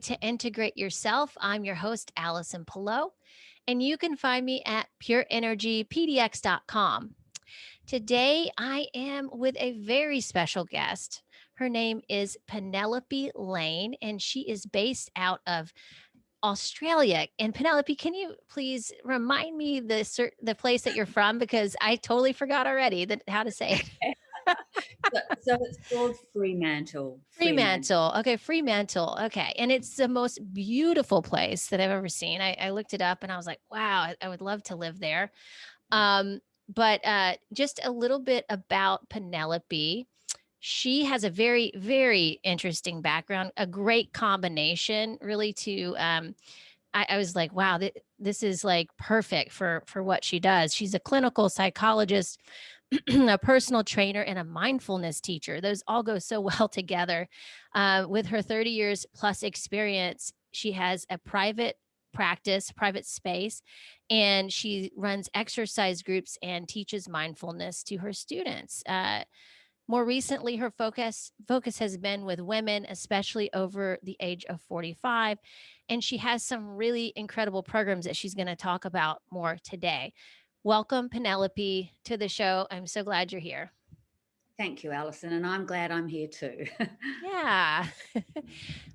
to integrate yourself. I'm your host, Allison Pelot, and you can find me at pureenergypdx.com. Today, I am with a very special guest. Her name is Penelope Lane, and she is based out of Australia. And Penelope, can you please remind me the place that you're from, because I totally forgot already how to say it. So it's called Fremantle. Fremantle. Okay, Fremantle. Okay. And it's the most beautiful place that I've ever seen. I looked it up and I was like, wow, I would love to live there. But just a little bit about Penelope. She has a very, very interesting background, a great combination, really, to I was like, wow, this is like perfect for what she does. She's a clinical psychologist, a personal trainer, and a mindfulness teacher. Those all go so well together. With her 30 years plus experience, she has a private practice, private space, and she runs exercise groups and teaches mindfulness to her students. More recently, her focus has been with women, especially over the age of 45, and she has some really incredible programs that she's going to talk about more today. Welcome, Penelope, to the show. I'm so glad you're here. Thank you, Alison, and I'm glad I'm here too. Yeah.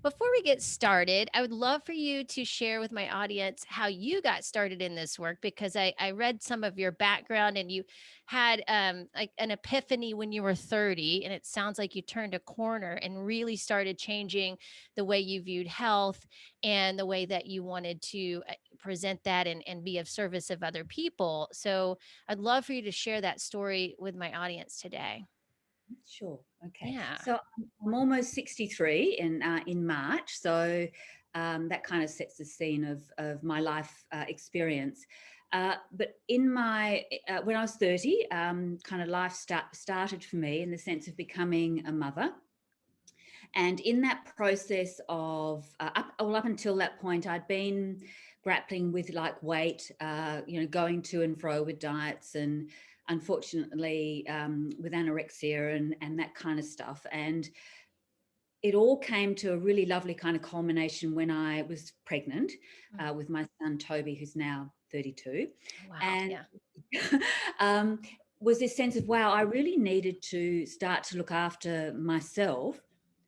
Before we get started, I would love for you to share with my audience how you got started in this work, because I read some of your background and you had like an epiphany when you were 30. And it sounds like you turned a corner and really started changing the way you viewed health and the way that you wanted to present that and be of service of other people. So I'd love for you to share that story with my audience today. Sure. Okay. Yeah. So I'm almost 63 in March. So that kind of sets the scene of my life experience. But in my when I was 30, kind of life started for me in the sense of becoming a mother. And in that process of up until that point, I'd been grappling with like weight, going to and fro with diets, and unfortunately with anorexia and that kind of stuff. And it all came to a really lovely kind of culmination when I was pregnant Mm. with my son Toby, who's now 32, Wow. and Yeah. um, was this sense of, wow, I really needed to start to look after myself,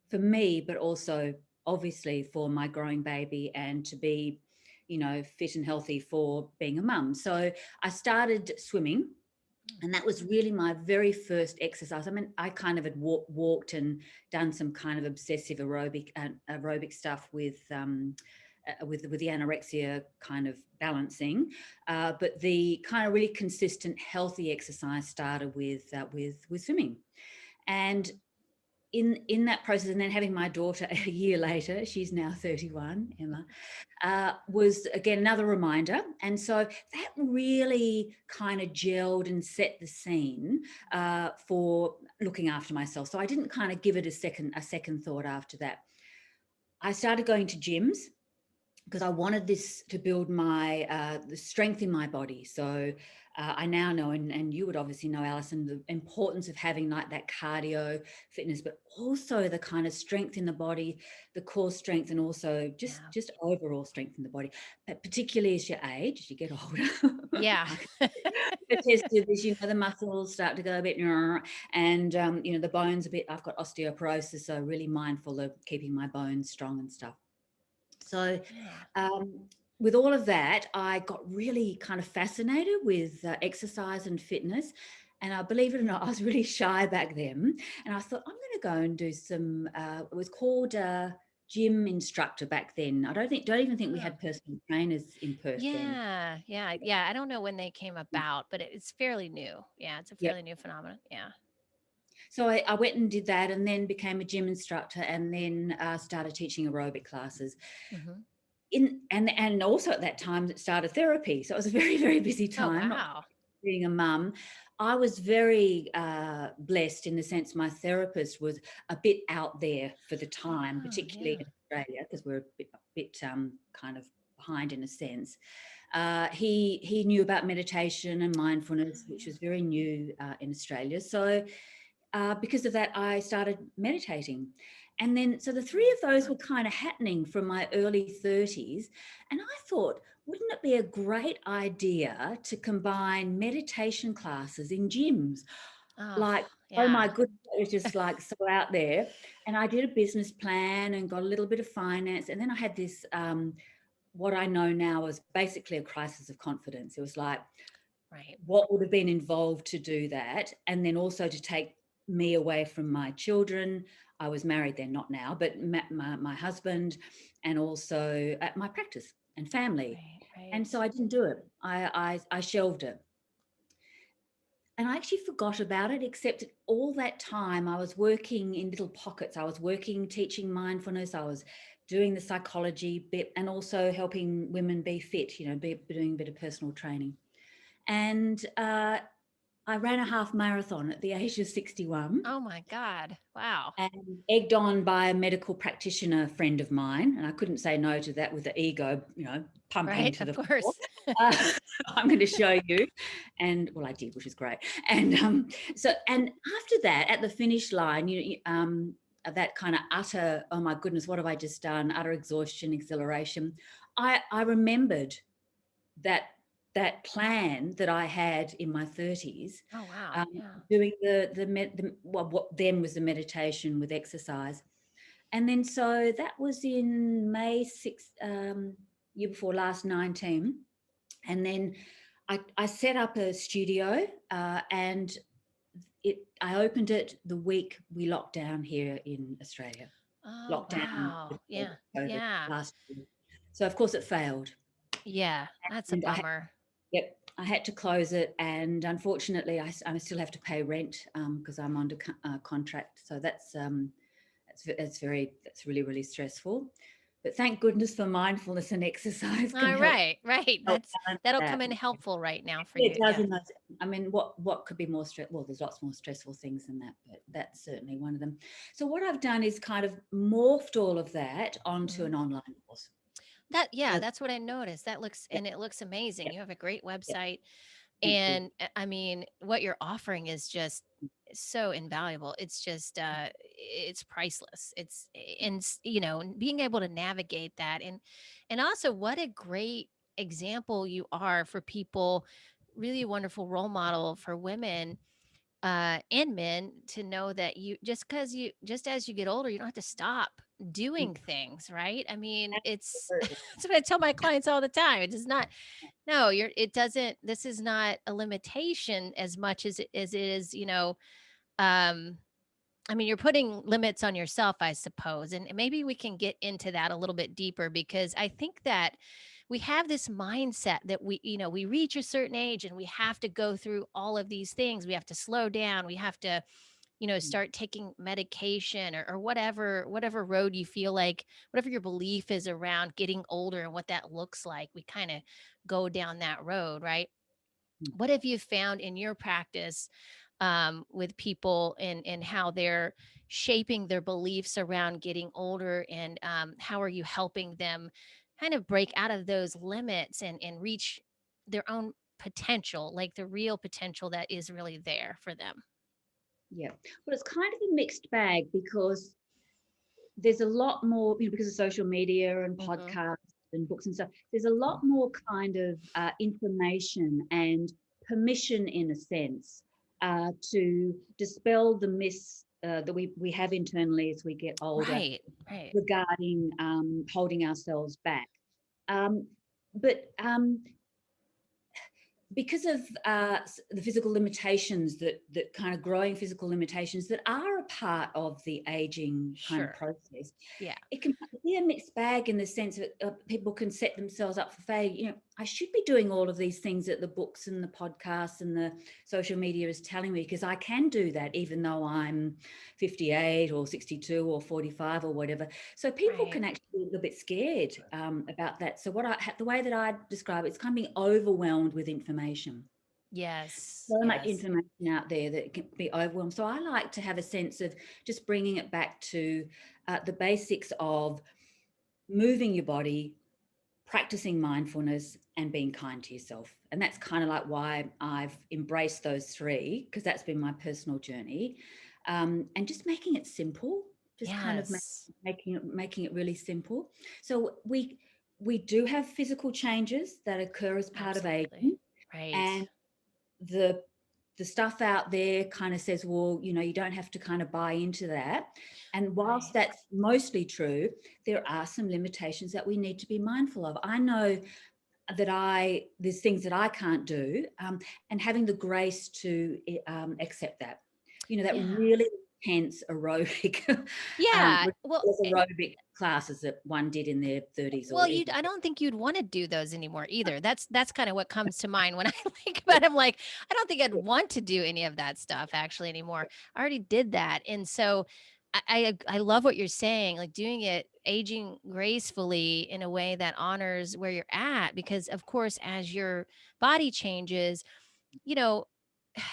for me, but also obviously for my growing baby, and to be, fit and healthy for being a mum. So I started swimming, and that was really my very first exercise. I mean, I kind of had walked and done some kind of obsessive aerobic stuff with the anorexia kind of balancing, but the kind of really consistent healthy exercise started with swimming. And in that process, and then having my daughter a year later, she's now 31, Emma, was again another reminder. And so that really kind of gelled and set the scene for looking after myself. So I didn't kind of give it a second thought after that. I started going to gyms because I wanted this to build my the strength in my body. So I now know, and you would obviously know, Alison, the importance of having like that cardio fitness, but also the kind of strength in the body, the core strength, and also just Yeah. just overall strength in the body. But particularly as you age, as you get older, Yeah. I can attest to this. The muscles start to go a bit, and the bones a bit. I've got osteoporosis, so really mindful of keeping my bones strong and stuff. So, Yeah. with all of that, I got really kind of fascinated with exercise and fitness. And I believe it or not, I was really shy back then. And I thought, I'm going to go and do some, it was called gym instructor back then. Don't even think we Huh. had personal trainers in Perth then. Yeah. Yeah. Yeah. I don't know when they came about, but it's fairly new. Yeah. It's a Yep. fairly new phenomenon. Yeah. So I went and did that, and then became a gym instructor, and then started teaching aerobic classes. Hmm. And also at that time it started therapy. So it was a very, very busy Oh, time, not wow. being a mum. I was very blessed in the sense my therapist was a bit out there for the time, Oh, particularly yeah. in Australia, because we're a bit kind of behind in a sense. He knew about meditation and mindfulness, which was very new in Australia. So because of that, I started meditating. And then, so the three of those were kind of happening from my early 30s. And I thought, wouldn't it be a great idea to combine meditation classes in gyms? Oh, Like, oh yeah. my goodness, it was just like so out there. And I did a business plan and got a little bit of finance. And then I had this, what I know now is basically a crisis of confidence. It was like, Right. what would have been involved to do that? And then also to take me away from my children. I was married then, not now, but my husband, and also at my practice and family. Right. Right. And so I didn't do it. I shelved it. And I actually forgot about it, except all that time I was working in little pockets. I was working, teaching mindfulness. I was doing the psychology bit and also helping women be fit, doing a bit of personal training. And I ran a half marathon at the age of 61. Oh my God. Wow. And egged on by a medical practitioner friend of mine. And I couldn't say no to that with the ego, pumping Right. to Of the floor. course. I'm going to show you. And well, I did, which is great. And and after that, at the finish line, that kind of utter, oh my goodness, what have I just done? Utter exhaustion, exhilaration. I remembered that plan that I had in my 30s, Oh, wow. Yeah. doing what then was the meditation with exercise. And then so that was in May 6th, year before last, 19. And then I set up a studio and I opened it the week we locked down here in Australia. Oh, Lockdown wow. with Yeah. COVID Yeah. last year. So of course it failed. Yeah. That's a And bummer. Yep, I had to close it, and unfortunately, I still have to pay rent because I'm under contract. So that's really really stressful. But thank goodness for mindfulness and exercise can All right. Right. help balance That'll that. come in helpful right now for It you. does Yeah. in those. I mean, what could be more stressful? Well, there's lots more stressful things than that, but that's certainly one of them. So what I've done is kind of morphed all of that onto Mhm. an online course. Yeah, So, that's what I noticed. yep, It looks amazing. yep, You have a great yep. website. Thank you. And I mean, what you're offering is just so invaluable. It's just it's priceless. It's and being able to navigate that and also what a great example you are for people, really wonderful role model for women and men to know that just as you get older, you don't have to stop Mm, doing things, right? I mean, it's absolutely. that's what I tell my clients all the time. It does not no, it doesn't this is not a limitation as much as it is, um I mean, you're putting limits on yourself, I suppose. And maybe we can get into that a little bit deeper because I think that we have this mindset that we reach a certain age and we have to go through all of these things. We have to slow down. We have to, Mm, start taking medication or whatever road you feel like, whatever your belief is around getting older and what that looks like. We kind of go down that road, right? mm. What have you found in your practice with people and how they're shaping their beliefs around getting older and how are you helping them kind of break out of those limits and reach their own potential, like the real potential that is really there for them? Yeah. Well, it's kind of a mixed bag because there's a lot more, because of social media and Hmm. podcasts and books and stuff, there's a lot more kind of information and permission, in a sense, to dispel the myths that we have internally as we get older Right, right. regarding holding ourselves back. Um, but because of the physical limitations that kind of growing physical limitations that are a part of the aging kind of Sure. process, Yeah. it can be a mixed bag in the sense that people can set themselves up for failure. I should be doing all of these things that the books and the podcasts and the social media is telling me, because I can do that even though I'm 58 or 62 or 45 or whatever. So people Right. can actually be a little bit scared about that. So the way that I describe it, it's kind of being overwhelmed with information. Yes. So much Yes. information out there that it can be overwhelmed. So I like to have a sense of just bringing it back to the basics of moving your body, practicing mindfulness, and being kind to yourself. And that's kind of like why I've embraced those three, because that's been my personal journey. And just making it simple, just kind of Yes, making it really simple. So we do have physical changes that occur as part of absolutely. aging, Right. and the the stuff out there kind of says, well, you don't have to kind of buy into that. And whilst Right. that's mostly true, there are some limitations that we need to be mindful of. I know that there's things that I can't do, and having the grace to accept that, that Yeah. really intense aerobic, Yeah. Well, aerobic classes that one did in their 30s well, or you even. I don't think you'd wanna do those anymore either. That's kinda what comes to mind when I think about it. I'm like, I don't think I'd want to do any of that stuff actually anymore. I already did that, and so I love what you're saying, like, doing it aging gracefully in a way that honors where you're at because, of course, as your body changes, you know,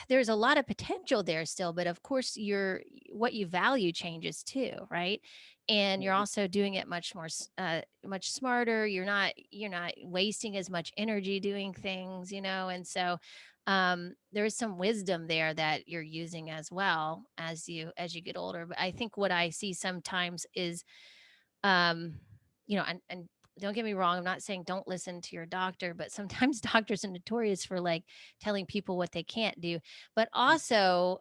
there's a lot of potential there still, but of course what you value changes too, right? And you're also doing it much more much smarter. You're not wasting as much energy doing things, and so there is some wisdom there that you're using as well as you get older. But I think what I see sometimes is um, and don't get me wrong, I'm not saying don't listen to your doctor, but sometimes doctors are notorious for like telling people what they can't do. But also,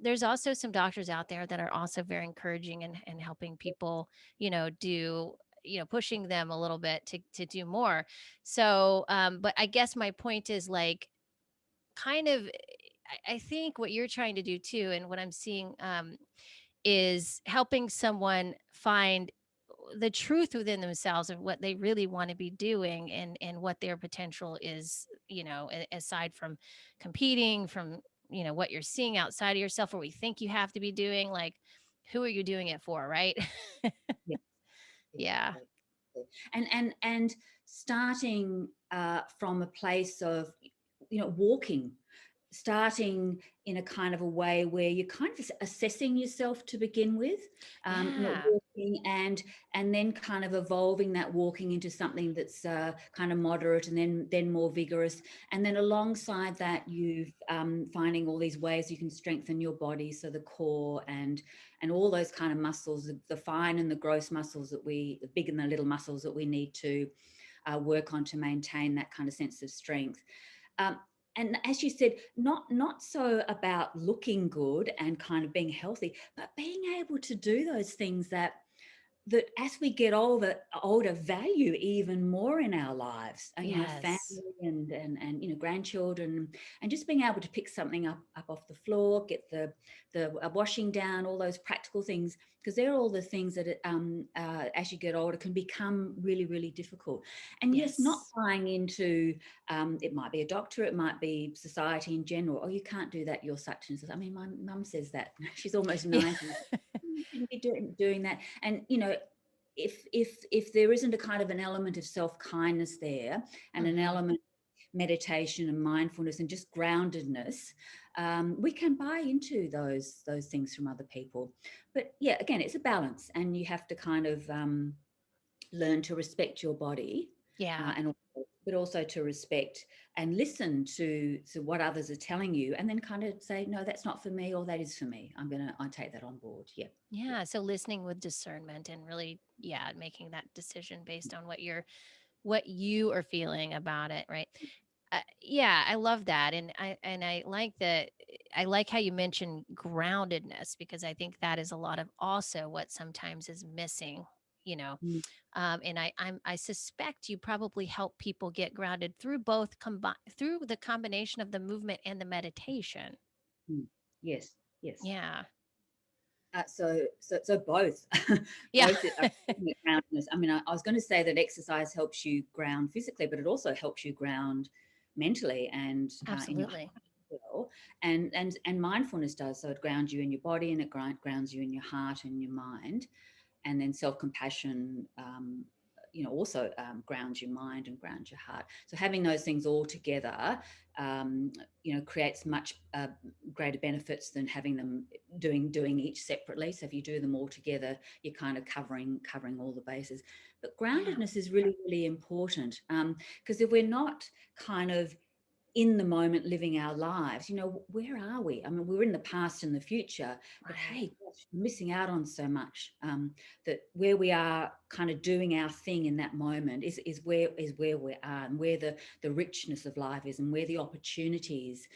there's also some doctors out there that are also very encouraging and helping people, do pushing them a little bit to do more. So, but I guess my point is like kind of I think what you're trying to do too, and what I'm seeing is helping someone find the truth within themselves of what they really want to be doing and what their potential is, aside from competing, from what you're seeing outside of yourself or we think you have to be doing, like who are you doing it for, right? Yeah, Yeah. exactly. And starting from a place of walking, starting in a kind of a way where you're kind of assessing yourself to begin with, Yeah. walking and then kind of evolving that walking into something that's kind of moderate and then more vigorous, and then alongside that you finding all these ways you can strengthen your body, so the core and all those kind of muscles, the fine and the gross muscles the big and the little muscles that we need to work on to maintain that kind of sense of strength. Um, and as you said, not so about looking good and kind of being healthy, but being able to do those things that as we get older value even more in our lives, family Yes. and grandchildren, and just being able to pick something up off the floor, get the washing down, all those practical things, because they're all the things that as you get older can become really, really difficult. And yes, not Yes. buying into it might be a doctor, it might be society in general. Oh, you can't do that, you're such and such. I mean, my mum says that. She's almost Yeah. 90. You shouldn't be doing that. And if there isn't a kind of an element of self-kindness there, and an Hmm. element of meditation and mindfulness and just groundedness, we can buy into those things from other people. But yeah, again, it's a balance, and you have to kind of learn to respect your body, Yeah. but also to respect and listen to what others are telling you, and then kind of say, no, that's not for me, or that is for me. I take that on board. Yeah. Yeah. Yeah. So listening with discernment and really, yeah, making that decision based on what you are feeling about it, right? Yeah, I love that, and I like that. I like how you mentioned groundedness because I think that is a lot of also what sometimes is missing. You know, Mm, and I suspect you probably help people get grounded through both through the combination of the movement and the meditation. mm. Yes, yes. Yeah, So both, yeah, both are groundedness. I mean, I was going to say that exercise helps you ground physically, but it also helps you ground mentally and in your heart absolutely. as well. And mindfulness does, so it grounds you in your body, and it grounds you in your heart and your mind. And then self-compassion also grounds your mind and grounds your heart. So having those things all together creates much greater benefits than having them doing each separately. So if you do them all together, you're kind of covering all the bases. But Yeah, groundedness is really, really important, because if we're not kind of in the moment living our lives. Where are we? I mean, we're in the past and the future, but hey, gosh, we're missing out on so much. That where we are kind of doing our thing in that moment is where we are, and where the richness of life is, and where the opportunities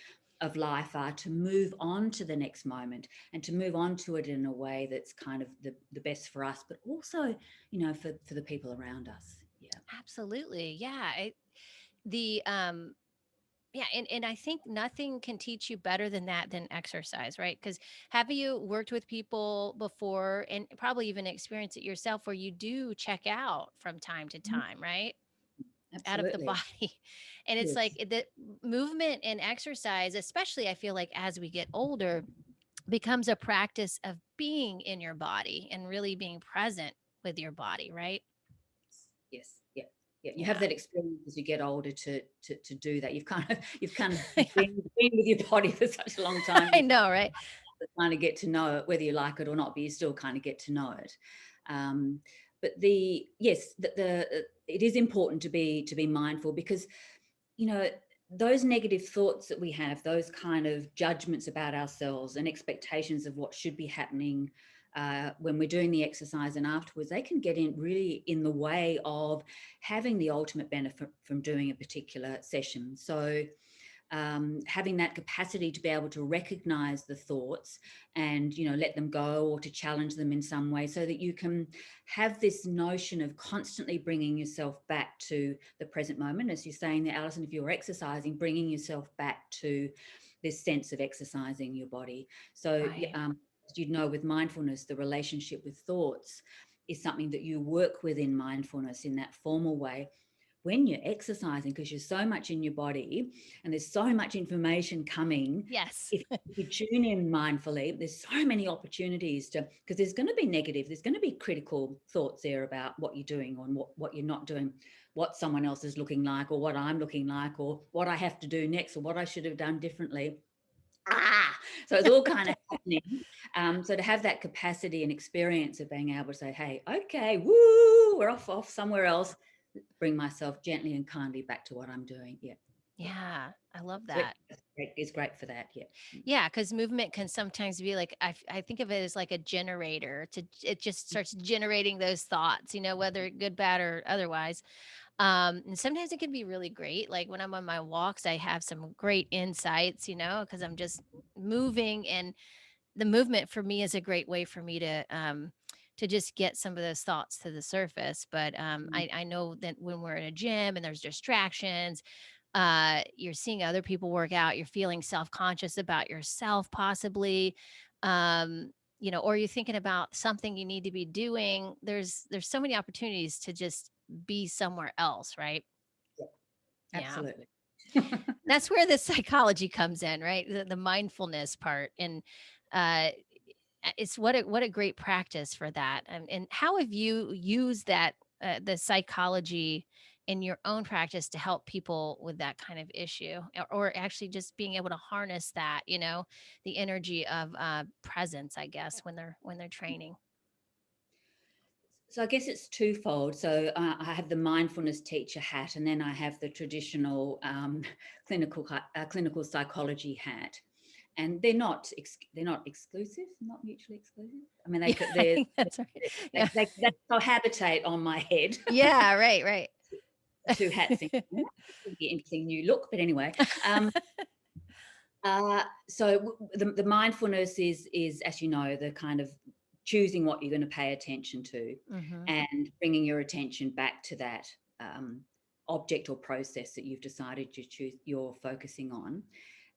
of life are to move on to the next moment, and to move on to it in a way that's kind of the best for us, but also, for the people around us. Yeah. Absolutely. Yeah. The Yeah, and I think nothing can teach you better than that than exercise, right? Because have you worked with people before, and probably even experienced it yourself, where you do check out from time to Mhm. time, right? Out of the Absolutely. body. And it's like Yes. the movement and exercise, especially I feel like as we get older, becomes a practice of being in your body and really being present with your body, right? Yes. Yeah. Yeah. You have Yeah. that experience as you get older to do that. You've been with your body for such a long time. I You know, right? kind of get to know it, whether you like it or not, but you still kind of get to know it. Um, but it is important to be mindful, because you know those negative thoughts that we have, those kind of judgments about ourselves and expectations of what should be happening when we're doing the exercise and afterwards, they can get in really in the way of having the ultimate benefit from doing a particular session. So having that capacity to be able to recognize the thoughts and let them go, or to challenge them in some way, so that you can have this notion of constantly bringing yourself back to the present moment. As you're saying there, Alison, if you're exercising, bringing yourself back to this sense of exercising your body. So Right. as you know, with mindfulness, the relationship with thoughts is something that you work with in mindfulness in that formal way when you're exercising, because you're so much in your body and there's so much information coming. Yes. If you tune in mindfully, there's so many opportunities because there's going to be negative, there's going to be critical thoughts there about what you're doing, or what you're not doing, what someone else is looking like, or what I'm looking like, or what I have to do next, or what I should have done differently. So it's all kind of happening. So to have that capacity and experience of being able to say, hey, okay, woo, we're off somewhere else, bring myself gently and kindly back to what I'm doing. Yeah. Yeah. I love So that. it's great for that. Yeah. Yeah, because movement can sometimes be like I think of it as like a generator. It just starts generating those thoughts, whether good, bad, or otherwise. And sometimes it can be really great. Like when I'm on my walks, I have some great insights, because I'm just moving, and the movement for me is a great way for me to just get some of those thoughts to the surface. But Mm. I know that when we're in a gym and there's distractions, you're seeing other people work out, you're feeling self-conscious about yourself possibly, or you're thinking about something you need to be doing. There's so many opportunities to just be somewhere else, right? Yeah, Yeah. absolutely. That's where the psychology comes in, right? The mindfulness part. And uh it's what a great practice for that. And how have you used that the psychology in your own practice to help people with that kind of issue, or actually just being able to harness that, the energy of presence, I guess, when they're training. So I guess it's twofold. So I have the mindfulness teacher hat, and then I have the traditional clinical psychology hat. And they're not exclusive, not mutually exclusive. I mean, Yeah, I they're, think that's right. Yeah. they cohabitate on my head. Yeah, right, right. Two hats thing. That would be an interesting new look. But anyway, um, so the mindfulness is, as you know, the kind of choosing what you're going to pay attention to, Hmm. and bringing your attention back to that object or process that you've decided you're focusing on.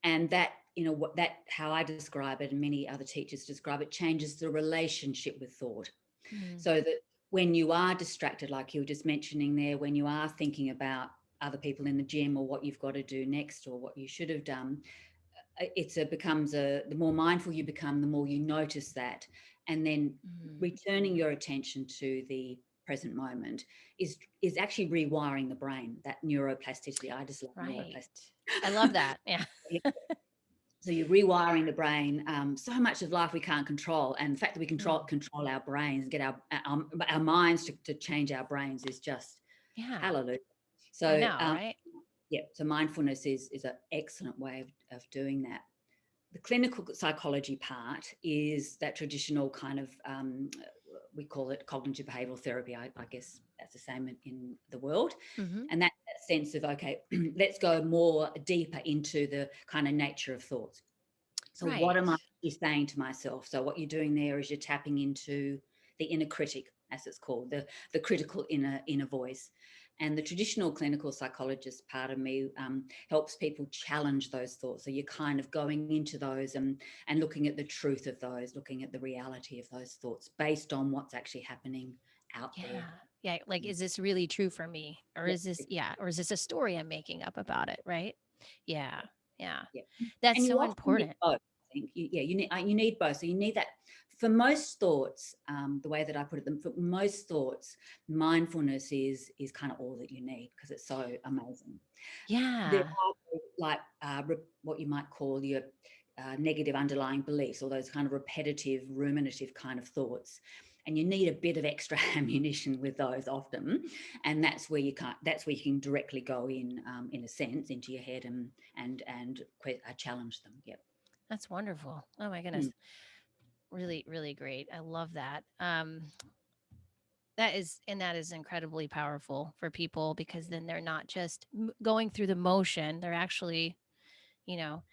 And that, what that, how I describe it, and many other teachers describe it, changes the relationship with thought. Mm. So that when you are distracted, like you were just mentioning there, when you are thinking about other people in the gym, or what you've got to do next, or what you should have done, the more mindful you become, the more you notice that. And then Mm. returning your attention to the present moment is actually rewiring the brain, that neuroplasticity. I just love Right. neuroplasticity. I love that. Yeah. So you're rewiring the brain. So much of life we can't control, and the fact that we Mm. control our brains and get our minds to change our brains is just Yeah. hallelujah. I So know, right? Yeah, so mindfulness is an excellent way of doing that. The clinical psychology part is that traditional kind of, we call it cognitive behavioral therapy. I guess that's the same in the world. Mm-hmm. And that sense of, okay, let's go more deeper into the kind of nature of thoughts. So what Right. am I saying to myself? So what you're doing there is you're tapping into the inner critic, as it's called, the critical inner voice. And the traditional clinical psychologist part of me helps people challenge those thoughts. So you're kind of going into those and looking at the truth of those, looking at the reality of those thoughts based on what's actually happening out Yeah. there. Yeah. Like, is this really true for me? Or Yeah, is this, yeah, or is this a story I'm making up about it? Right. Yeah. Yeah. yeah. That's And you so often need important. both. I think you need both. So you need that for most thoughts. The way that I put it, for most thoughts, mindfulness is kind of all that you need because it's so amazing. There Yeah. are like what you might call your negative underlying beliefs, or those kind of repetitive, ruminative kind of thoughts. And you need a bit of extra ammunition with those often, and that's where you can't. That's where you can directly go in a sense, into your head and challenge them. Yep. That's wonderful. Oh my Mm. goodness. Really, really great. I love that. That is incredibly powerful for people because then they're not just going through the motion. They're actually, you know,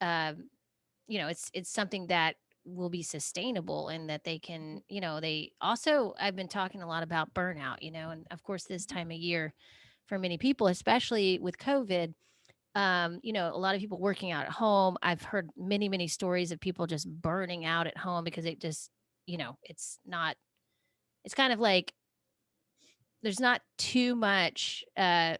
um, it's something that will be sustainable and that they can, they also, I've been talking a lot about burnout, and of course this time of year for many people, especially with COVID, a lot of people working out at home. I've heard many, many stories of people just burning out at home because it just, it's not, it's kind of like there's not too much, I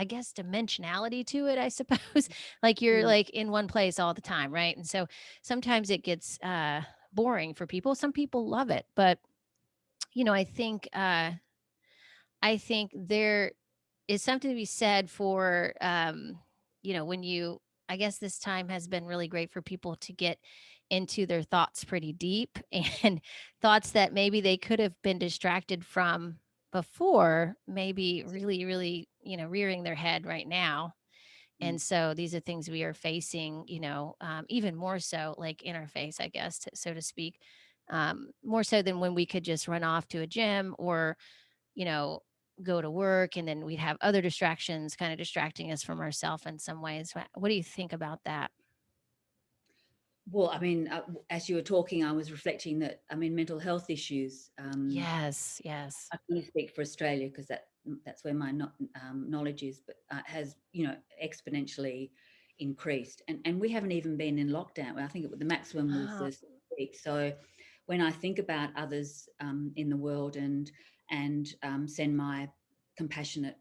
guess dimensionality to it, I suppose. Like you're Mm. like in one place all the time, right? And so sometimes it gets boring for people. Some people love it, but you know, I think I think there is something to be said for when you I guess this time has been really great for people to get into their thoughts pretty deep and thoughts that maybe they could have been distracted from before, maybe really, really, rearing their head right now. Mm. And so these are things we are facing, even more so like in our face, I guess, so to speak, more so than when we could just run off to a gym or you know, go to work and then we'd have other distractions kind of distracting us from ourselves in some ways. What do you think about that? Well, I mean, as you were talking, I was reflecting that, I mean, mental health issues. Yes, yes. I can only speak for Australia because that's where my knowledge is, but has exponentially increased, and we haven't even been in lockdown. I think the maximum was Oh, this week. So when I think about others in the world and send my compassionate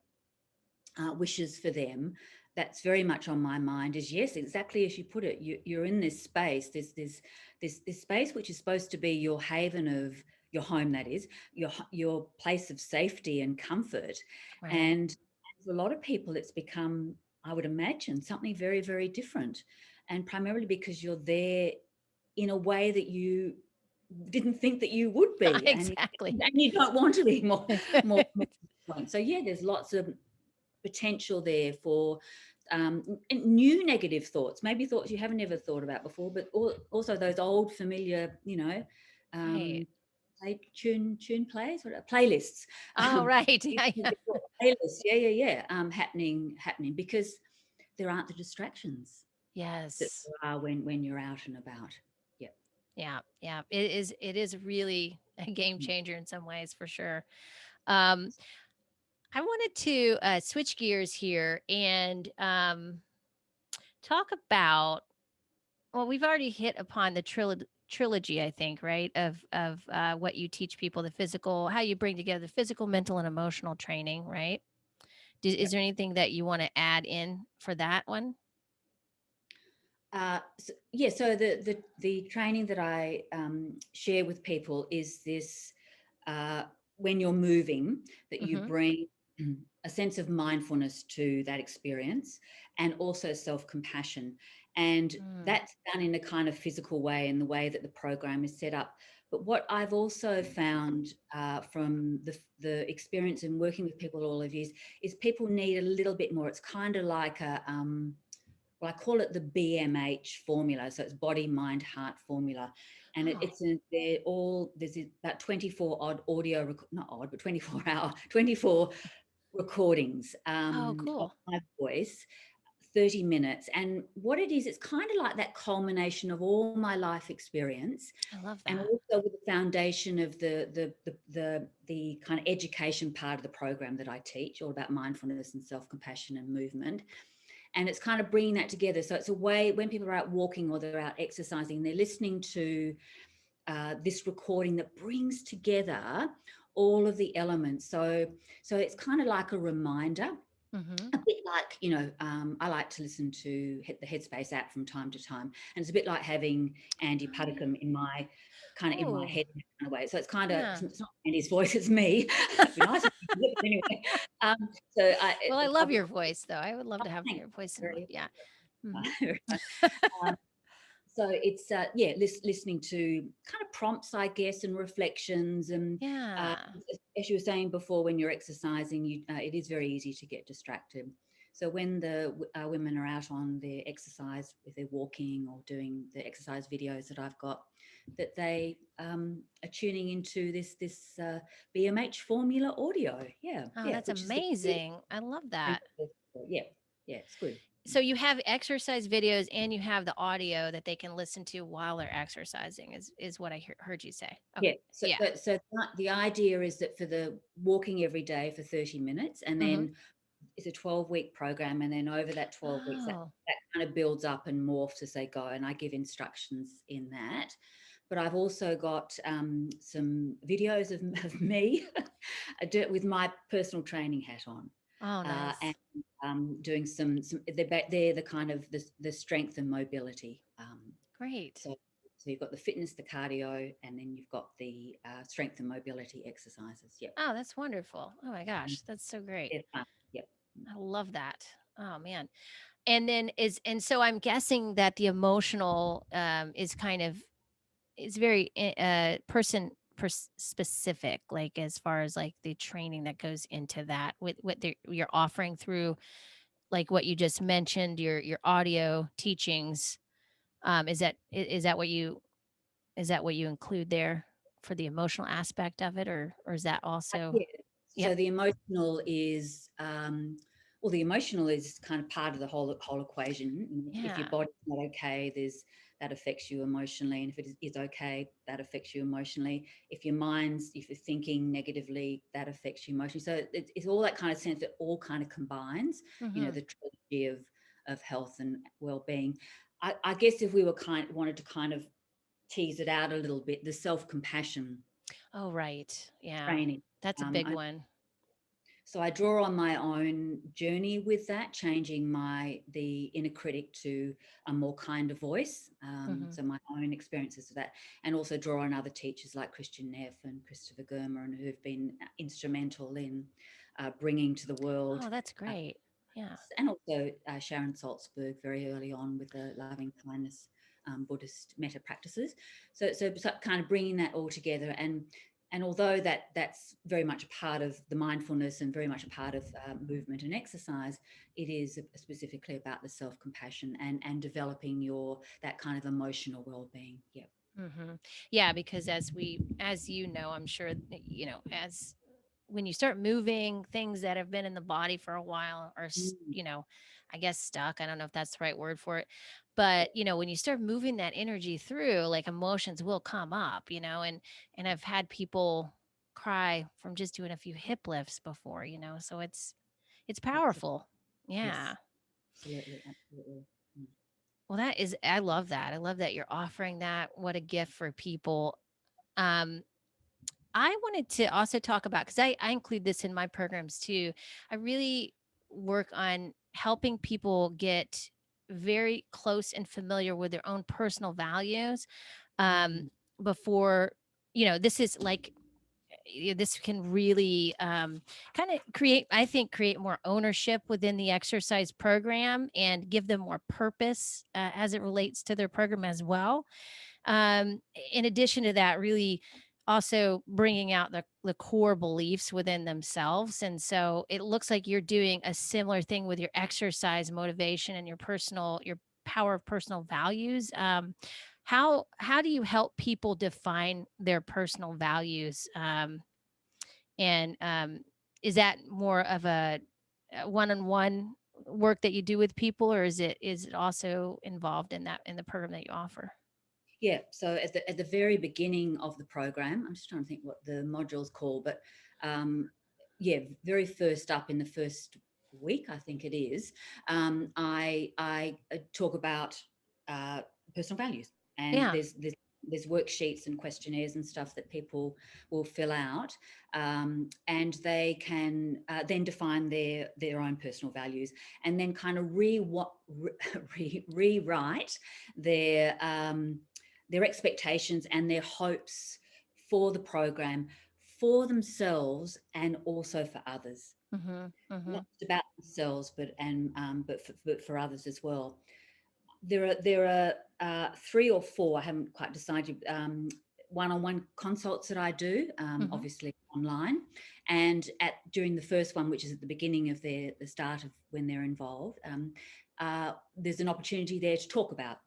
wishes for them, that's very much on my mind. Is yes, exactly as you put it. You're in this space. This space which is supposed to be your haven of your home. That is your place of safety and comfort. right. And for a lot of people, it's become, I would imagine, something very, very different. And primarily because you're there in a way that you didn't think that you would be, and Exactly. you don't want to be more. So yeah, there's lots of potential there for new negative thoughts, maybe thoughts you haven't ever thought about before, but also those old familiar, Right. um, plays, playlists, Oh, um, right. Yeah, yeah. playlists, happening because there aren't the distractions that Yes. there are when you're out and about. Yeah. Yeah. Yeah. It is really a game changer in some ways for sure. Um, I wanted to switch gears here and talk about, well, we've already hit upon the trilogy, I think, right? Of what you teach people, the physical, how you bring together physical, mental, and emotional training, right? Is there anything that you want to add in for that one? So the training that I share with people is this: uh, when you're moving, that you Mm-hmm. bring a sense of mindfulness to that experience, and also self-compassion, and Mm, that's done in a kind of physical way, in the way that the program is set up But what I've also found from the experience in working with people all of years is people need a little bit more. It's kind of like a, well, I call it the BMH formula. So it's body, mind, heart formula. And Oh, there's about 24 odd audio, not odd, but 24 recordings oh, of cool. my voice, 30 minutes. And what it is, it's kind of like that culmination of all my life experience, I love and that. also with the foundation of the kind of education part of the program that I teach, all about mindfulness and self-compassion and movement. And it's kind of bringing that together. So it's a way when people are out walking or they're out exercising, they're listening to this recording that brings together all of the elements. So it's kind of like a reminder, Mm-hmm. a bit like, I like to listen to the Headspace app from time to time, and it's a bit like having Andy Oh, yeah. Puddicombe in my Oh, head kind of way. So yeah. it's not Andy's voice, it's me. It'd be nice if you did, but anyway. So Well, I love I've your voice, though. I would love oh, to have thanks. your voice in, Very, yeah. Mm-hmm. very nice. Um, so it's listening to kind of prompts, I guess, and reflections, and uh, Yeah. as you were saying before, when you're exercising, it is very easy to get distracted. So when the women are out on their exercise, if they're walking or doing the exercise videos that I've got, that they are tuning into this BMH formula audio. Oh, that's Which is the amazing. I love that. yeah, it's good. So you have exercise videos and you have the audio that they can listen to while they're exercising is what I heard you say. Yeah. Okay. So, Yeah. the idea is that for the walking every day for 30 minutes, and Mm-hmm. then it's a 12-week program. And then over that 12 weeks, Oh. that kind of builds up and morphs as they go. And I give instructions in that. But I've also got some videos of me with my personal training hat on. Oh, And nice. doing they're the kind of the strength and mobility. Great. So, so you've got the fitness, the cardio, and then you've got the strength and mobility exercises. Yep. Oh, that's wonderful. Oh my Mm, gosh, that's so great. they're fun. Yep. I love that. Oh man. And so I'm guessing that the emotional is kind of is very specific, like as far as like the training that goes into that with what you're offering through like what you just mentioned, your audio teachings. Is that what you include there for the emotional aspect of it, or is that also? Yeah. Yep. So the emotional is the emotional is kind of part of the whole equation. If your Yeah. body's not okay, that affects you emotionally, and if it is okay, that affects you emotionally. If if you're thinking negatively, that affects you emotionally. So it's all that kind of sense that all kind of combines. Hmm. The trilogy of health and well-being. I guess if we wanted to kind of tease it out a little bit, the self-compassion Oh, right. Yeah. training. That's a Um, big one. so I draw on my own journey with that, changing the inner critic to a more kinder voice. Hmm. So my own experiences of that, and also draw on other teachers like Christian Neff and Christopher Germer, and who've been instrumental in bringing to the world. Oh, that's Uh, great. Yeah. and also Sharon Salzberg very early on with the loving kindness Buddhist metta practices. So kind of bringing that all together, and although that's very much a part of the mindfulness and very much a part of movement and exercise, it is specifically about the self-compassion and developing that kind of emotional well-being. Yeah. Hmm. Yeah, because as you know, I'm sure, as when you start moving things that have been in the body for a while or, Mm, I guess stuck. I don't know if that's the right word for it. But, when you start moving that energy through, like emotions will come up, and I've had people cry from just doing a few hip lifts before, so it's absolutely. powerful. Yeah. Yes, absolutely, absolutely. Mm. Well, I love that. I love that you're offering that. What a gift for people. Um, I wanted to also talk about because I include this in my programs too. I really work on helping people get very close and familiar with their own personal values Mm. before, this is like, this can really kind of create more ownership within the exercise program and give them more purpose as it relates to their program as well. In addition to that, really also bringing out the core beliefs within themselves. And so it looks like you're doing a similar thing with your exercise motivation and your power of personal values. How do you help people define their personal values? And is that more of a one-on-one work that you do with people, or is it also involved in that in the program that you offer? Yeah. So at the very beginning of the program, I'm just trying to think what the module's called, but um, yeah, very first up in the first week, I think it is. I talk about uh, personal values, and Yeah. there's worksheets and questionnaires and stuff that people will fill out, and they can then define their own personal values, and then kind of rewrite their their expectations and their hopes for the program, for themselves and also for others. Mhm. Not Mhm. just about themselves, but for others as well. There are three or four. I haven't quite decided. One-on-one consults that I do, Mhm. obviously online, and during the first one, which is at the beginning of the start of when they're involved, there's an opportunity there to talk about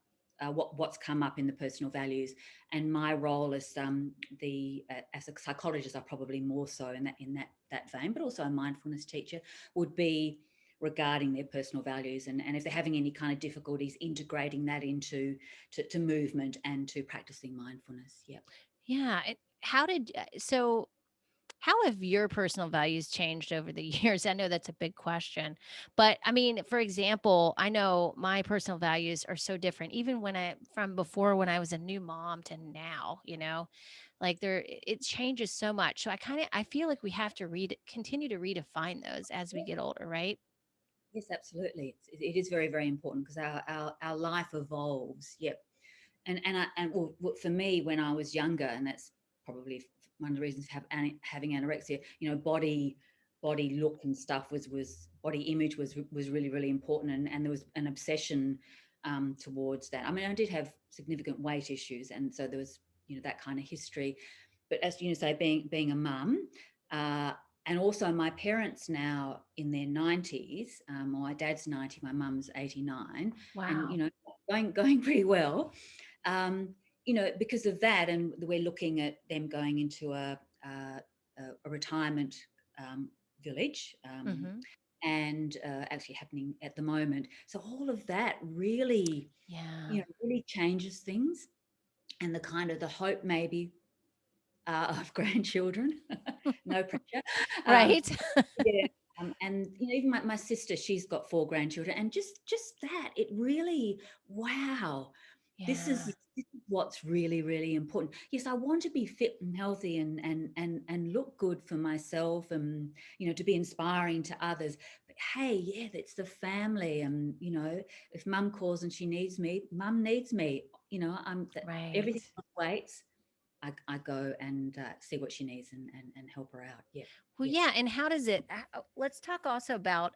what's come up in the personal values, and my role as a psychologist, I probably more so in that vein, but also a mindfulness teacher would be regarding their personal values, and if they're having any kind of difficulties integrating that into to movement and to practicing mindfulness. Yeah. Yeah. So how have your personal values changed over the years? I know that's a big question. But I mean, for example, I know my personal values are so different, even from before when I was a new mom to now, like it changes so much. So I feel like we have to continue to redefine those as we get older, right? Yes, absolutely. It is very, very important because our life evolves. Yep. Well, for me, when I was younger, and that's probably one of the reasons for having anorexia, body look and stuff was body image was really, really important, and there was an obsession towards that. I mean, I did have significant weight issues, and so there was that kind of history. But as you say, being a mum, uh, and also my parents now in their 90s. My dad's 90, my mum's 89, and Wow. going pretty well. Because of that, and we're looking at them going into a retirement village, Hmm. and actually happening at the moment. So all of that really, Yeah. really changes things, and the hope maybe of grandchildren. No pressure. Um, Right. yeah. And even my sister, she's got four grandchildren, and just that, it really, wow, this is Yeah. this is what's really, really important. Yes, I want to be fit and healthy and look good for myself, and to be inspiring to others. But hey, yeah, that's the family, and if mum calls and she needs me, mum needs me. Everything Right. waits. I go and see what she needs and help her out. Yeah. Well, Yes. yeah. And how does let's talk also about,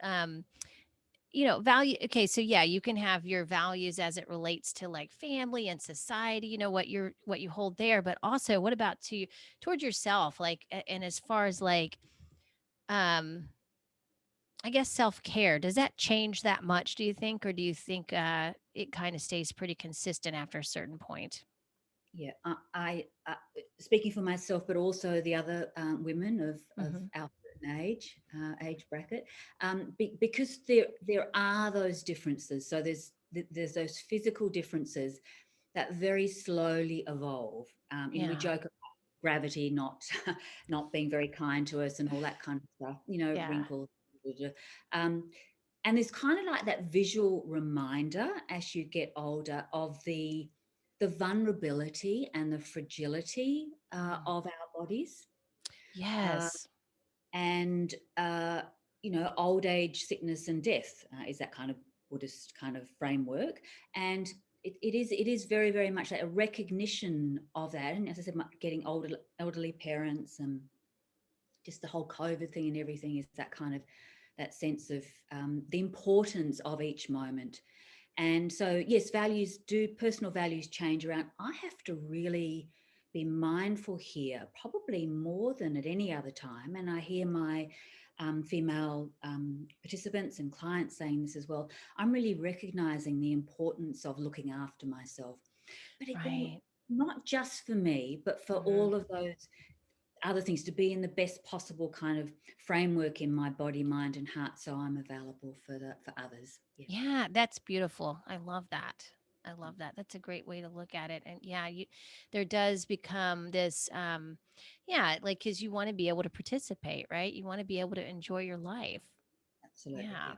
value. Okay. So yeah, you can have your values as it relates to like family and society, what you hold there, but also what about towards yourself? Like, and as far as like, um, I guess self-care, does that change that much, do you think? Or do you think, it kind of stays pretty consistent after a certain point? Yeah, speaking for myself, but also the other women of Hmm. our certain age bracket, because there are those differences. So there's those physical differences that very slowly evolve. We Yeah. joke about gravity not not being very kind to us and all that kind of stuff. Yeah. Wrinkles. Um, and there's kind of like that visual reminder as you get older of the vulnerability and the fragility Mm. of our bodies, uh, Yes. and old age, sickness, and death is that kind of Buddhist kind of framework, and it is very, very much like a recognition of that. And as I said, getting elderly parents, and just the whole COVID thing and everything, is that kind of that sense of the importance of each moment. And so, yes, personal values change around. I have to really be mindful here, probably more than at any other time. And I hear my female participants and clients saying this as well. I'm really recognizing the importance of looking after myself. But again, Right. not just for me, but for Mhm. all of those other things, to be in the best possible kind of framework in my body, mind, and heart, so I'm available for others. Yeah, Yeah, that's beautiful. I love that. I love that. That's a great way to look at it. And yeah, there does become this, yeah, like, cause you want to be able to participate, right? You want to be able to enjoy your life. absolutely. Yeah.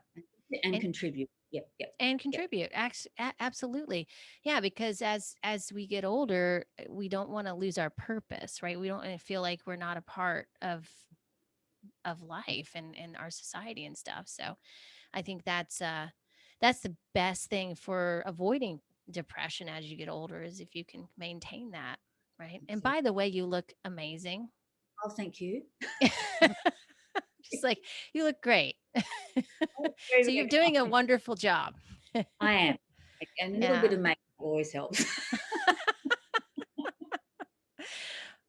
Yeah, and And, contribute. Yep, yep, and yep. contribute. Absolutely. Yeah. Because as we get older, we don't want to lose our purpose, right? We don't want to feel like we're not a part of life and our society and stuff. So, I think that's the best thing for avoiding depression as you get older is if you can maintain that, right? And Absolutely. by the way, you look amazing. Oh, thank you. Just like you look great. Oh, very, So you're very doing a kind. wonderful job. I am, and a little bit Yeah. of makeup always helps.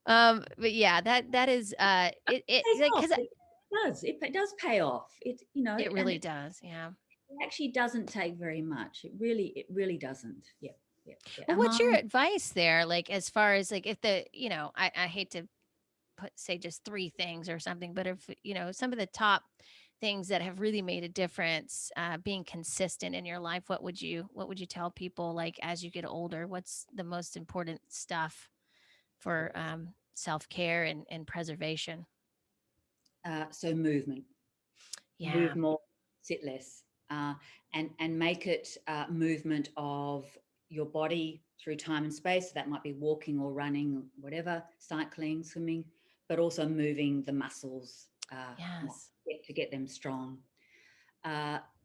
But yeah, that is it Pays like off. cuz It does. It does pay off. it And really does. Yeah. it actually doesn't take very much. It really doesn't. Yeah, yeah, yeah. Well, what's your advice there like as far as like if I hate to say just three things or something, but if some of the top things that have really made a difference, being consistent in your life, what would you tell people like as you get older? What's the most important stuff for self-care and preservation? So movement. Yeah. Move more, sit less, and make it movement of your body through time and space. So that might be walking or running, whatever, cycling, swimming, but also moving the muscles Yes. to get them strong.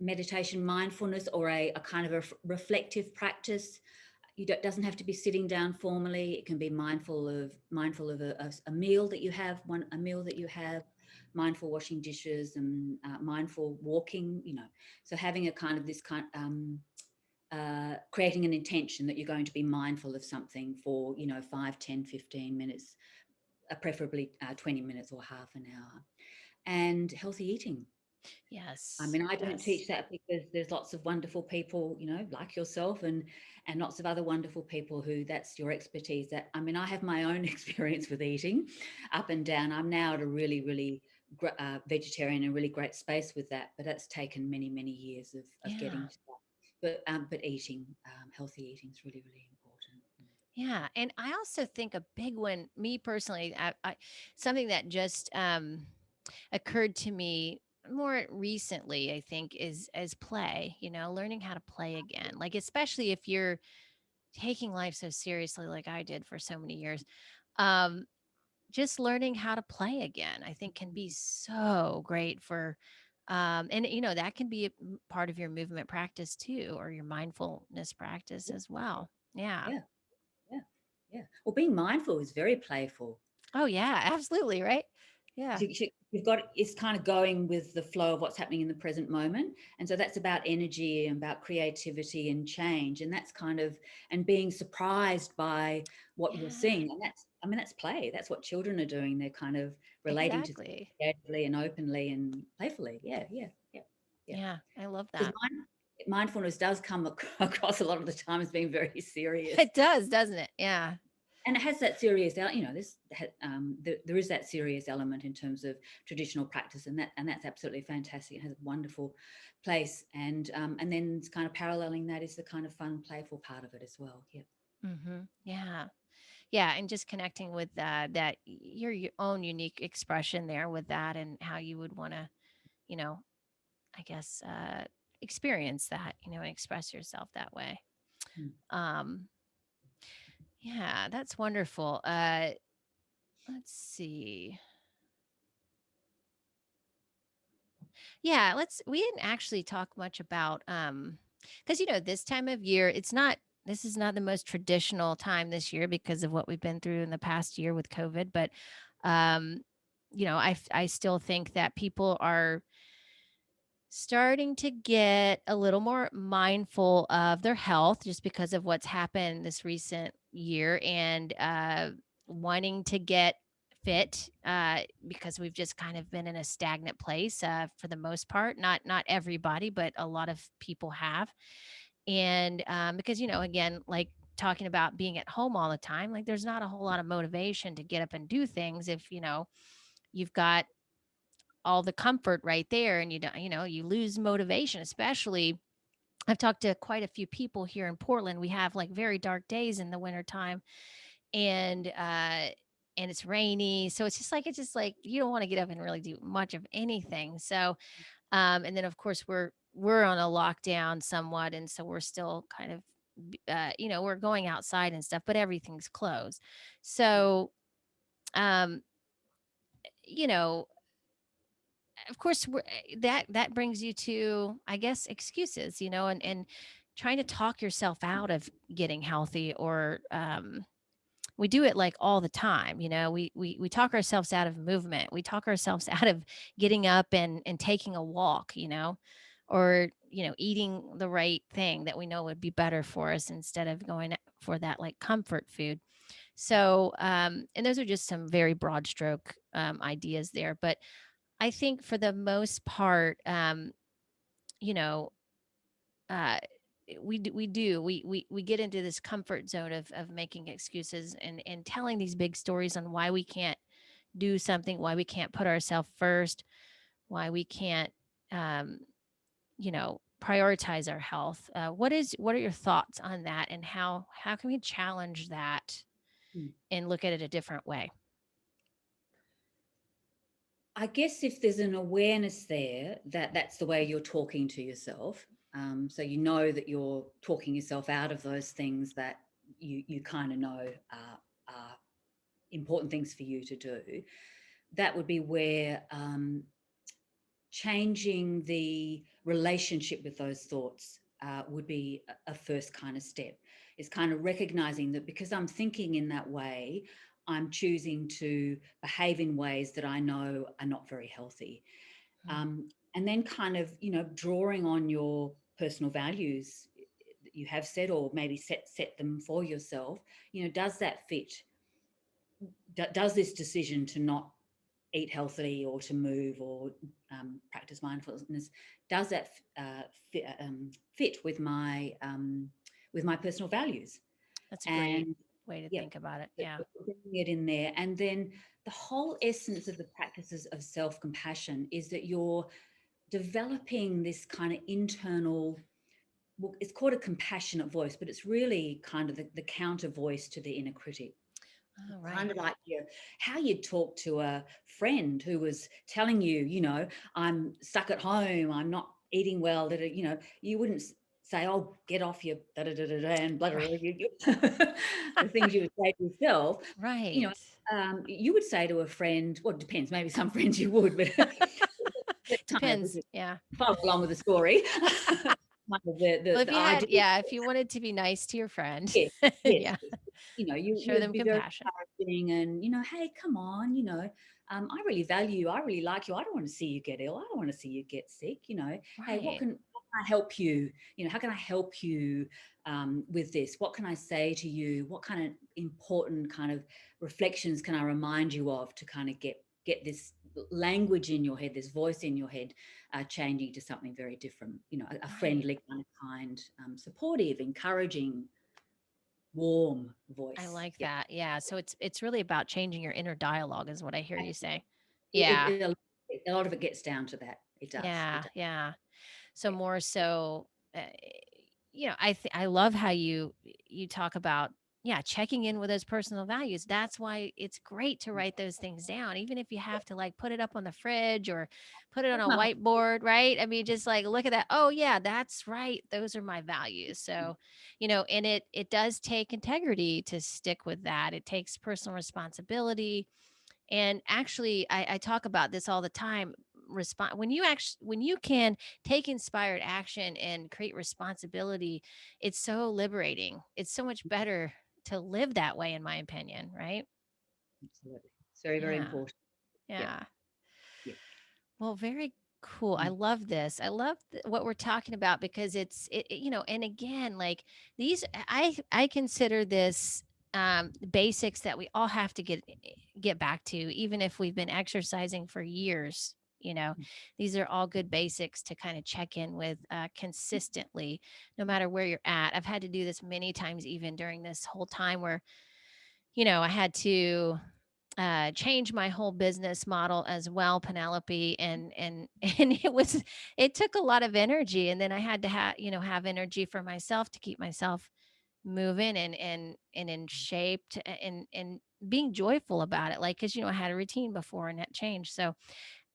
Meditation, mindfulness, or a kind of a reflective practice. Doesn't have to be sitting down formally. It can be mindful of a meal that you have, a meal that you have, mindful washing dishes, and mindful walking. So having a kind of this kind creating an intention that you're going to be mindful of something for 5, 10, 15 minutes, preferably 20 minutes or half an hour, and healthy eating. I Yes. mean, I don't Yes. teach that because there's lots of wonderful people, like yourself, and lots of other wonderful people who that's your expertise. That I mean, I have my own experience with eating, up and down. I'm now at a really, really vegetarian and really great space with that, but that's taken many, many years of getting Yeah. to that. But eating, healthy eating is really, really important. Yeah. And I also think a big one, me personally, something that just occurred to me more recently, I think, is as play, learning how to play again. Like, especially if you're taking life so seriously, like I did for so many years. Um, just learning how to play again, I think can be so great for, and that can be a part of your movement practice too, or your mindfulness practice Yeah, as well. Yeah. yeah, yeah, yeah. Well, being mindful is very playful. Oh yeah, absolutely. Right. Yeah. You've got it's kind of going with the flow of what's happening in the present moment, and so that's about energy and about creativity and change, and that's kind of and being surprised by what you're Yeah. seeing, and that's play. That's what children are doing. They're kind of relating to things Exactly. creatively and openly and playfully. Yeah, yeah, yeah, yeah. Yeah. I love Because that. mindfulness does come across a lot of the time as being very serious. It does, doesn't it? Yeah. And it has that serious, there is that serious element in terms of traditional practice, and that's absolutely fantastic. It has a wonderful place, and then it's kind of paralleling that is the kind of fun, playful part of it as well. Yeah. Yeah. Yeah. And just connecting with your own unique expression there with that and how you would want to, you know, I guess, experience that, and express yourself that way. Mm. Um, yeah, that's wonderful. Let's see. Yeah, we didn't actually talk much about, because, this time of year, this is not the most traditional time this year because of what we've been through in the past year with COVID. But, um, I still think that people are starting to get a little more mindful of their health just because of what's happened this recent year, and wanting to get fit, because we've just kind of been in a stagnant place, for the most part. Not everybody, but a lot of people have. And because, again, like talking about being at home all the time, like there's not a whole lot of motivation to get up and do things if, you've got all the comfort right there, and you don't, you lose motivation. Especially, I've talked to quite a few people here in Portland. We have like very dark days in the wintertime, and it's rainy. So it's just like you don't want to get up and really do much of anything. So and then of course we're on a lockdown somewhat, and so we're still kind of we're going outside and stuff, but everything's closed. So um you know of course that brings you to, I guess, excuses, and trying to talk yourself out of getting healthy, or we do it like all the time. We talk ourselves out of movement. We talk ourselves out of getting up and taking a walk, or eating the right thing that we know would be better for us, instead of going for that like comfort food. So and those are just some very broad stroke ideas there, but I think for the most part, you know, uh, we get into this comfort zone of making excuses, and telling these big stories on why we can't do something, why we can't put ourselves first, why we can't, um, prioritize our health. What are your thoughts on that, and how can we challenge that Mm. and look at it a different way? I guess if there's an awareness there that that's the way you're talking to yourself, so you know that you're talking yourself out of those things that you kind of know are important things for you to do. That would be where changing the relationship with those thoughts would be a first kind of step. Is kind of recognizing that because I'm thinking in that way, I'm choosing to behave in ways that I know are not very healthy. Mm. And then kind of, drawing on your personal values that you have set, or maybe set them for yourself. Does that fit? Does this decision to not eat healthily, or to move, or practice mindfulness, does that fit with my personal values? That's a great And way to yeah, think about it. Yeah. putting it in there. And then the whole essence of the practices of self-compassion is that you're developing this kind of internal, well, it's called a compassionate voice, but it's really kind of the counter voice to the inner critic. All Kind right. of like how you'd talk to a friend who was telling you, I'm stuck at home, I'm not eating well, you wouldn't say, oh, get off your da da da da da and blah, blah, Right. blah, the things you would say to yourself. you know Right. you would say to a friend, well, it depends, maybe some friends you would, but let's kind of Depends. Yeah. follow along with the story. Kind of Well, the idea. if you wanted to be nice to your friend, Yes, yes, yeah, yes. You show would them be very compassion. encouraging, and hey, come on, I really value you, I really like you, I don't want to see you get ill, I don't want to see you get sick. Hey, Right. what can I help you? How can I help you with this? What can I say to you? What kind of important kind of reflections can I remind you of to kind of get this language in your head, this voice in your head, changing to something very different. A Right. friendly, kind, supportive, encouraging, warm I voice. like Yeah. that. Yeah. So it's really about changing your inner dialogue, is what I hear you say. It, Yeah. it, a lot of it gets down to that. It does. It Yeah. does. Yeah. So Yeah. more so, I love how you talk about, yeah, checking in with those personal values. That's why it's great to write those things down, even if you have to like put it up on the fridge or put it on a whiteboard, right? I mean, just like look at that. Oh yeah, that's right. Those are my values. So, and it does take integrity to stick with that. It takes personal responsibility. And actually, I talk about this all the time. Respond when you can take inspired action and create responsibility, it's so liberating. It's so much better to live that way, in my opinion, right? Absolutely. It's very, very Yeah. important. Yeah. Yeah. Yeah. Well, very Cool. I Mm. love this. I love what we're talking about because and again, like these, I consider this basics that we all have to get back to, even if we've been exercising for years. These are all good basics to kind of check in with consistently, no matter where you're at. I've had to do this many times, even during this whole time where I had to change my whole business model as well, Penelope, and and it took a lot of energy, and then I had to have energy for myself to keep myself moving and in shape and being joyful about it, like because I had a routine before and that changed. So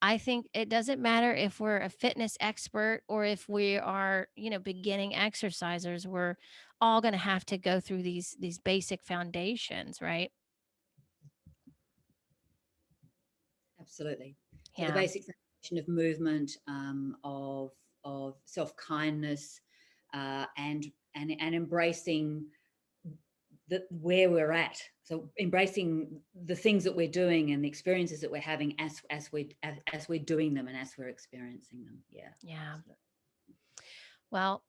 I think it doesn't matter if we're a fitness expert or if we are beginning exercisers. We're all going to have to go through these basic foundations, right? Absolutely. So the Yeah. basic foundation of movement, of self kindness, and embracing where we're at. So embracing the things that we're doing and the experiences that we're having as we're doing them and as we're experiencing them. Yeah. Yeah. Absolutely. Well,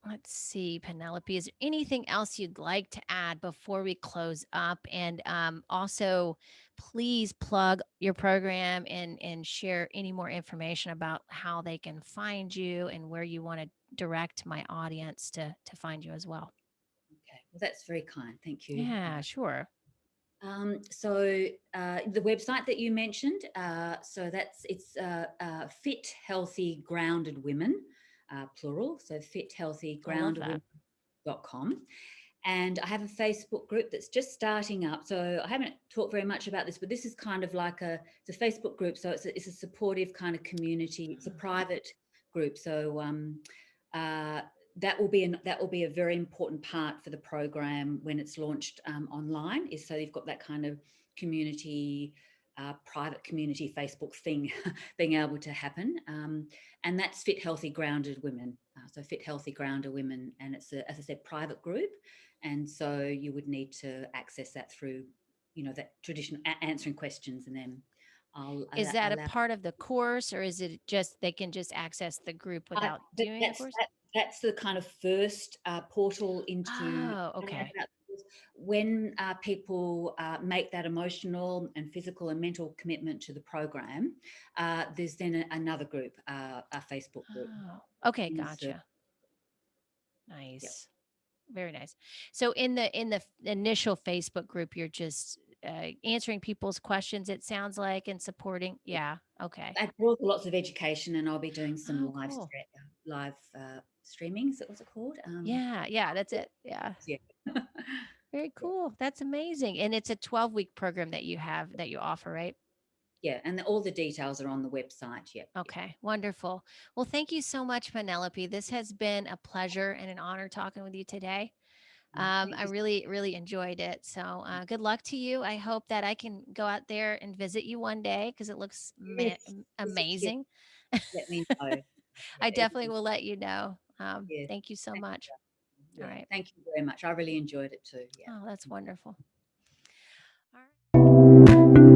let's see, Penelope, is there anything else you'd like to add before we close up? And also, please plug your program and share any more information about how they can find you and where you want to direct my audience to find you as well. Okay. Well, that's very kind. Thank you. Yeah, sure. The website that you mentioned, so it's Fit Healthy Grounded Women, plural. So I love that. fithealthygroundedwomen.com. And I have a Facebook group that's just starting up. So I haven't talked very much about this, but this is kind of like it's a Facebook group. So it's a supportive kind of community. It's a private group. So uh, that will be a very important part for the program when it's launched online. Is so you've got that kind of community, private community Facebook thing being able to happen, and that's Fit Healthy Grounded Women. So Fit Healthy Grounded Women, and it's as I said, private group, and so you would need to access that through, that traditional answering questions, and then I'll Is that a allow. part of the course, or is it just they can just access the group without But doing the course? that's the kind of first portal into Oh, okay. when people make that emotional and physical and mental commitment to the program. There's then another group, a Facebook group. Oh, okay, And so, gotcha. yeah, Nice. Very nice. So in the initial Facebook group, you're just answering people's questions, it sounds like, and supporting. Yeah. Okay. I brought lots of education, and I'll be doing some Oh, cool. live streaming. Is that what's it called? Yeah. Yeah. That's it. Yeah. Yeah. Very Yeah. cool. That's amazing. And it's a 12-week program that you have that you offer, right? Yeah, and all the details are on the website. Yeah. Okay. Wonderful. Well, thank you so much, Penelope. This has been a pleasure and an honor talking with you today. Thank I you. really, really enjoyed it. So, good luck to you. I hope that I can go out there and visit you one day because it looks Yes, yes. amazing. Let me know. I Yeah, definitely will let you know. yeah. Thank you so much. All Yeah, right. thank you very much. I really enjoyed it too. Yeah. Oh, that's wonderful. All right.